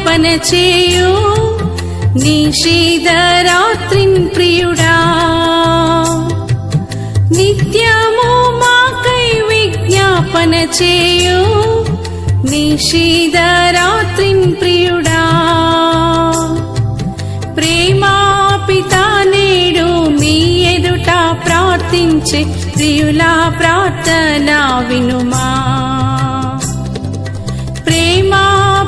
విజ్ఞాపన చేయు నిషిధరాత్రిన్ ప్రియుడా, నిత్యము మాకై విజ్ఞాపన చేయు నిషిధరాత్రిన్ ప్రియుడా. ప్రేమా పితా నేడు మీ ఎదుట ప్రార్థించే ప్రియుల ప్రార్థన వినుమా. ప్రేమా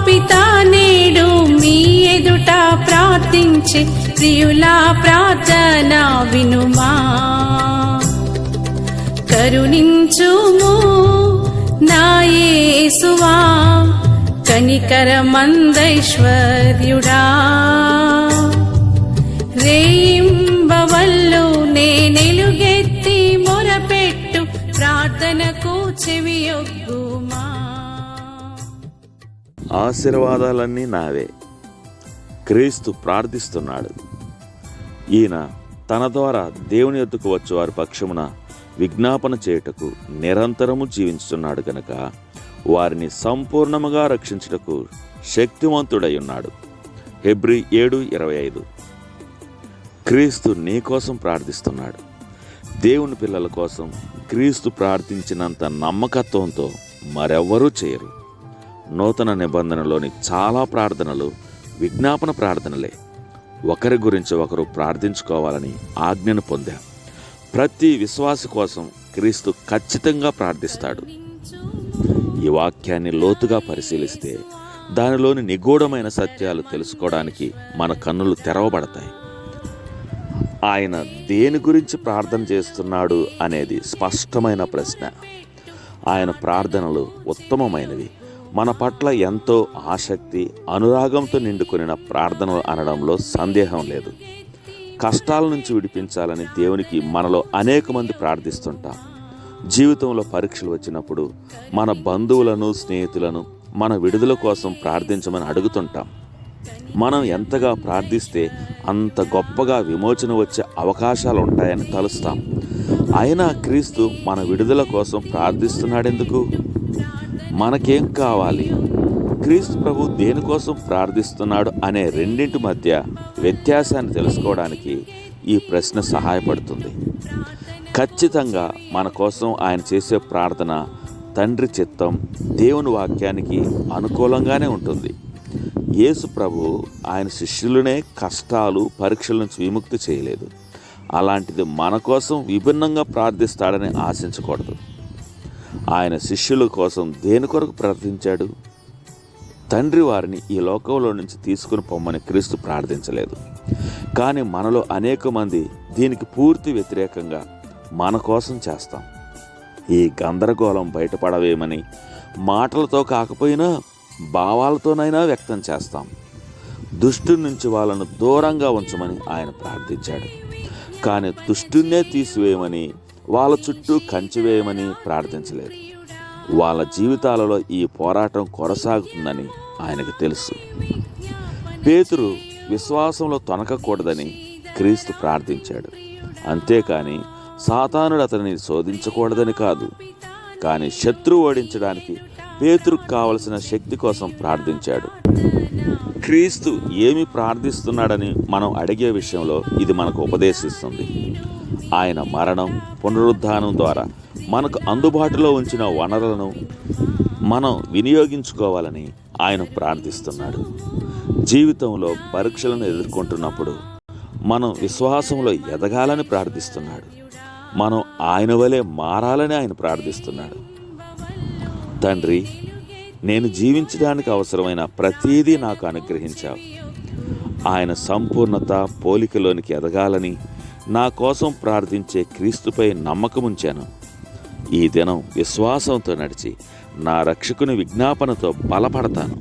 పితా నేడు మీ ఎదుట ప్రార్థించే ప్రియుల ప్రార్థన వినుమా. కరుణించుము నా యేసువా, కనికరమందైశ్వర్యుడా. రేయింబవళ్ళు నేనెలుగెత్తి మొరపెట్టు ప్రార్థనకు చెవియొగ్గుమా. ఆశీర్వాదాలన్నీ నావే. క్రీస్తు ప్రార్థిస్తున్నాడు. ఈయన తన ద్వారా దేవుని యొద్దకు వచ్చు వారి పక్షమున విజ్ఞాపన చేయుటకు నిరంతరము జీవించుతున్నాడు గనక వారిని సంపూర్ణముగా రక్షించుటకు శక్తివంతుడై ఉన్నాడు. హెబ్రీ 7:25. క్రీస్తు నీ కోసం ప్రార్థిస్తున్నాడు. దేవుని పిల్లల కోసం క్రీస్తు ప్రార్థించినంత నమ్మకత్వంతో మరెవ్వరూ చేయరు. నూతన నిబంధనలోని చాలా ప్రార్థనలు విజ్ఞాపన ప్రార్థనలే. ఒకరి గురించి ఒకరు ప్రార్థించుకోవాలని ఆజ్ఞను పొందాం. ప్రతి విశ్వాసి కోసం క్రీస్తు ఖచ్చితంగా ప్రార్థిస్తాడు. ఈ వాక్యాన్ని లోతుగా పరిశీలిస్తే దానిలోని నిగూఢమైన సత్యాలు తెలుసుకోవడానికి మన కన్నులు తెరవబడతాయి. ఆయన దేని గురించి ప్రార్థన చేస్తున్నాడు అనేది స్పష్టమైన ప్రశ్న. ఆయన ప్రార్థనలు ఉత్తమమైనవి. మన పట్ల ఎంతో ఆసక్తి, అనురాగంతో నిండుకొనిన ప్రార్థనలు అనడంలో సందేహం లేదు. కష్టాల నుంచి విడిపించాలని దేవునికి మనలో అనేక మంది ప్రార్థిస్తుంటాం. జీవితంలో పరీక్షలు వచ్చినప్పుడు మన బంధువులను, స్నేహితులను మన విడుదల కోసం ప్రార్థించమని అడుగుతుంటాం. మనం ఎంతగా ప్రార్థిస్తే అంత గొప్పగా విమోచన వచ్చే అవకాశాలు ఉంటాయని తలుస్తాం. అయినా క్రీస్తు మన విడుదల కోసం ప్రార్థిస్తున్నాడెందుకు? మనకేం కావాలి? క్రీస్తు ప్రభు దేనికోసం ప్రార్థిస్తున్నాడు అనే రెండింటి మధ్య వ్యత్యాసాన్ని తెలుసుకోవడానికి ఈ ప్రశ్న సహాయపడుతుంది. ఖచ్చితంగా మన కోసం ఆయన చేసే ప్రార్థన తండ్రి చిత్తం, దేవుని వాక్యానికి అనుకూలంగానే ఉంటుంది. యేసు ప్రభు ఆయన శిష్యులనే కష్టాలు, పరీక్షల నుంచి విముక్తి చేయలేదు. అలాంటిది మన కోసం విభిన్నంగా ప్రార్థిస్తాడని ఆశించకూడదు. ఆయన శిష్యుల కోసం దేని కొరకు ప్రార్థించాడు? తండ్రి వారిని ఈ లోకంలో నుంచి తీసుకుని పొమ్మని క్రీస్తు ప్రార్థించలేదు. కానీ మనలో అనేక మంది దీనికి పూర్తి వ్యతిరేకంగా మన కోసం చేస్తాం. ఈ గందరగోళం బయటపడవేమని మాటలతో కాకపోయినా భావాలతోనైనా వ్యక్తం చేస్తాం. దుష్టుడి నుంచి వాళ్ళను దూరంగా ఉంచమని ఆయన ప్రార్థించాడు. కానీ దుష్టున్నే తీసివేయమని, వాళ్ళ చుట్టూ కంచివేయమని ప్రార్థించలేదు. వాళ్ళ జీవితాలలో ఈ పోరాటం కొనసాగుతుందని ఆయనకు తెలుసు. పేతురు విశ్వాసంలో తొనకకూడదని క్రీస్తు ప్రార్థించాడు. అంతేకాని సాతానుడు అతనిని శోధించకూడదని కాదు. కానీ శత్రువు ఓడించడానికి పేతురుకు కావలసిన శక్తి కోసం ప్రార్థించాడు. క్రీస్తు ఏమి ప్రార్థిస్తున్నాడని మనం అడిగే విషయంలో ఇది మనకు ఉపదేశిస్తుంది. ఆయన మరణం, పునరుద్ధానం ద్వారా మనకు అందుబాటులో ఉంచిన వనరులను మనం వినియోగించుకోవాలని ఆయన ప్రార్థిస్తున్నాడు. జీవితంలో పరీక్షలను ఎదుర్కొంటున్నప్పుడు మనం విశ్వాసంలో ఎదగాలని ప్రార్థిస్తున్నాడు. మనం ఆయన వలె మారాలని ఆయన ప్రార్థిస్తున్నాడు. తండ్రి, నేను జీవించడానికి అవసరమైన ప్రతీదీ నాకు అనుగ్రహించావు. ఆయన సంపూర్ణత, పోలికలోనికి ఎదగాలని నా కోసం ప్రార్థించే క్రీస్తుపై నమ్మకముంచాను. ఈ దినం విశ్వాసంతో నడిచి నా రక్షకుని విజ్ఞాపనతో బలపడతాను.